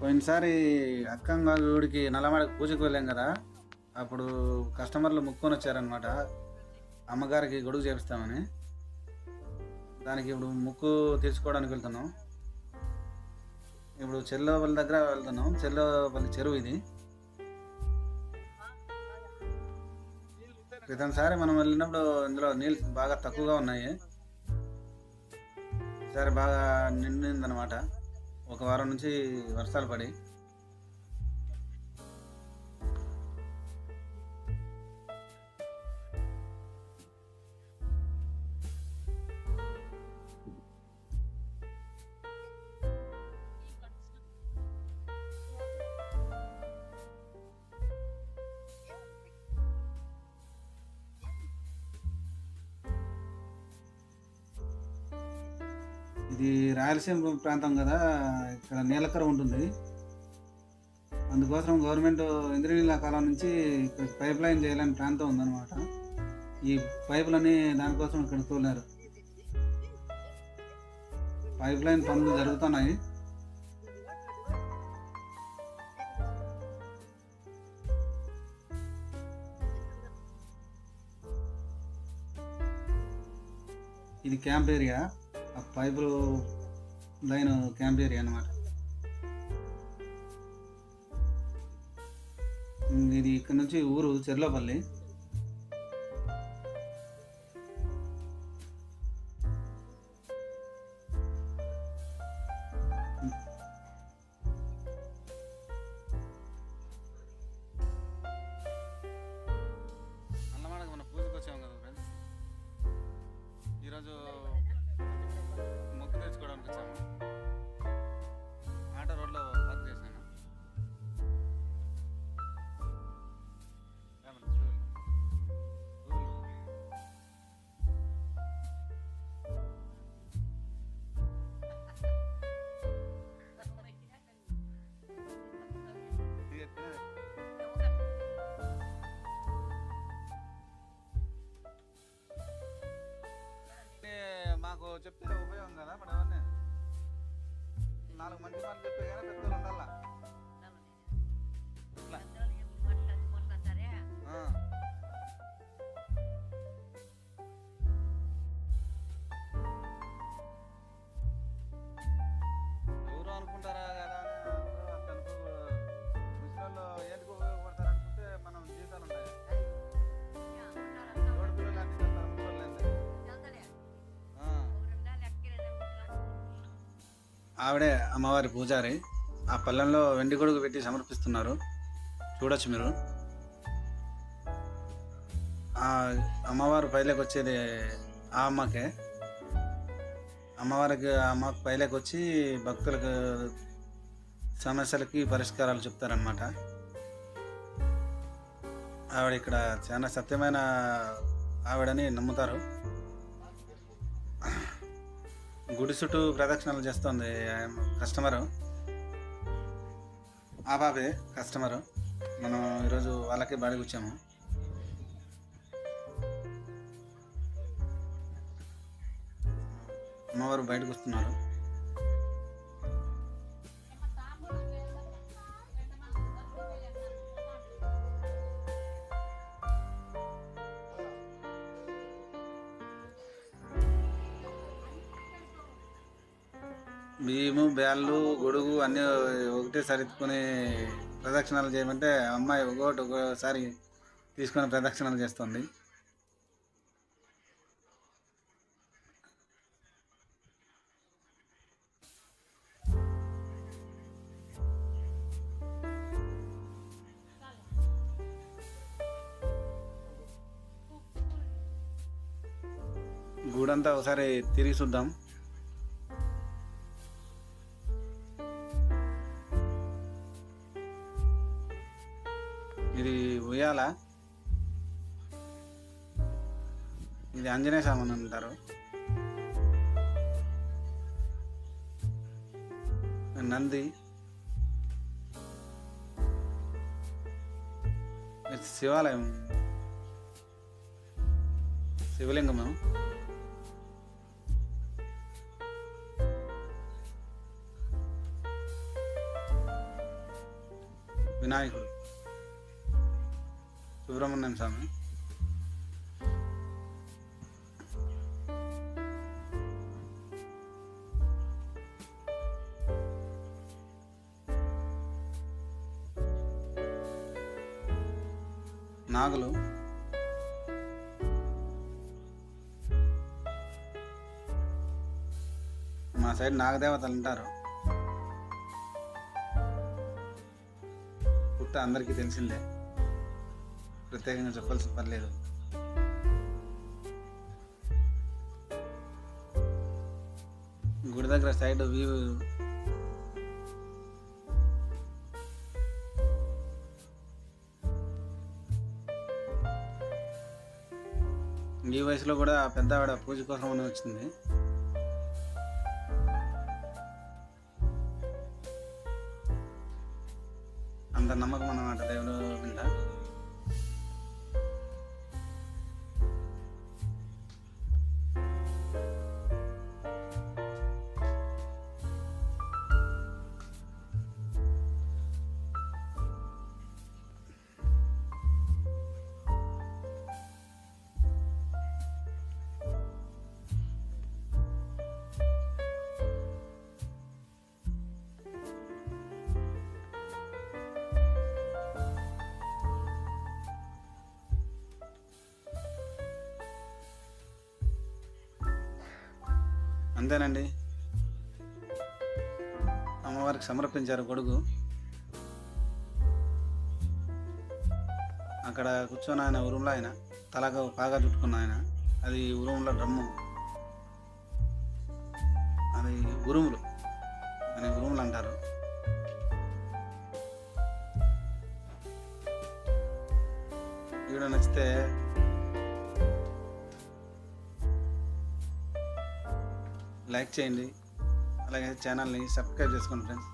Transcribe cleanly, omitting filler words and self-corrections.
పోయినసారి అక్కంగా గుడికి నల్లమడకి పూజకు వెళ్ళాం కదా. అప్పుడు కస్టమర్లు ముక్కొని వచ్చారనమాట, అమ్మగారికి గొడుగు చేపిస్తామని. దానికి ఇప్పుడు ముక్కు తీర్చుకోవడానికి వెళ్తున్నాం. ఇప్పుడు చెల్లోపల్లి దగ్గర వెళ్తున్నాం. చెల్లోపల్లి చెరువు ఇది. క్రితంసారి మనం వెళ్ళినప్పుడు ఇందులో నీళ్ళు బాగా తక్కువగా ఉన్నాయి. ఈసారి బాగా నిండిందనమాట. ఒక వారం నుంచి వర్షాలు పడి. ఇది రాయలసీమ ప్రాంతం కదా, ఇక్కడ నీలకర ఉంటుంది. అందుకోసం గవర్నమెంట్ ఇంద్రనీళ్ళ కాలం నుంచి ఇక్కడ పైప్ లైన్ చేయాలని ప్రాంతం ఉందన్నమాట. ఈ పైపులని దానికోసం ఇక్కడ తోలారు. పైప్ లైన్ పనులు జరుగుతున్నాయి. ఇది క్యాంప్ ఏరియా, ఆ పైపులు లైన్ క్యాంప్ ఏరియా అనమాట. ఇది ఇక్కడ నుంచి ఊరు చెర్లోపల్లి. నల్లమడకు మన పూజకి వచ్చాము కదా ఫ్రెండ్స్. ఈరోజు మొక్కు తెచ్చుకోవడానికి వచ్చాము. ఆటో రోడ్లో పార్క్ చేశాను. మాకు చెప్తే ఉపయోగం కదా. ఇప్పుడు ఎవరిని 4 మంది మాట చెప్పే కానీ పెద్దలు ఉండాలా. ఎవరు అనుకుంటారా కదా అని ముసలిలో ఎందుకు ఉపయోగపడతారు అనుకుంటే మనం జీతాలు ఉంటాయి. రోడ్డు పిల్లలు అన్ని చేస్తారు ముసలి. ఆవిడే అమ్మవారి పూజారి. ఆ పళ్ళెంలో వెండి గొడుగు పెట్టి సమర్పిస్తున్నారు, చూడొచ్చు మీరు. ఆ అమ్మవారు పైలోకి వచ్చేది ఆ అమ్మకే. అమ్మవారికి అమ్మకి పైలోకి వచ్చి భక్తులకు సమస్యలకి పరిష్కారాలు చెప్తారనమాట. ఆవిడ ఇక్కడ చాలా సత్యమైన ఆవిడని నమ్ముతారు. గుడి చుట్టూ ప్రదక్షిణలు చేస్తుంది కస్టమరు. ఆ బాబే కస్టమరు. మనం ఈరోజు వాళ్ళకి బాడికి వచ్చాము. అమ్మవారు బయటకు వస్తున్నారు. బియ్యము, బ్యాళ్ళు, గొడుగు అన్నీ ఒకటేసారి ఎత్తుకొని ప్రదక్షిణాలు చేయమంటే అమ్మాయి ఒకసారి తీసుకొని ప్రదక్షిణాలు చేస్తుంది. గూడంతా ఒకసారి తిరిగి చూద్దాం. ఇది ఉయ్యాల. ఇది ఆంజనేయ సామాన్ అంటారు. నంది, శివాలయం, శివలింగము. వినాయకుడు, సుబ్రహ్మణ్యం స్వామి, నాగులు, మా సైడ్ నాగదేవతలు ఉంటారు. పుట్ట అందరికీ తెలిసిందే, ప్రత్యేకంగా చెప్పాల్సిన పర్లేదు. గుడి దగ్గర సైడ్ వ్యూ ఈ వయసులో కూడా పెద్ద ఆవిడ పూజ కోసం అని వచ్చింది. అంత నమ్మకం అన్నమాట దేవుడు మీద. అంతేనండి, అమ్మవారికి సమర్పించారు గొడుగు. అక్కడ కూర్చొని ఆయన ఉరుములో, ఆయన తలగా పాగా చుట్టుకున్న ఆయన, అది ఉరుముల డ్రమ్ము, అది ఉరుములు అని ఉరుములు అంటారు. వీడియో నచ్చితే లైక్ చేయండి, అలాగే ఛానల్ని సబ్స్క్రైబ్ చేసుకోండి ఫ్రెండ్స్.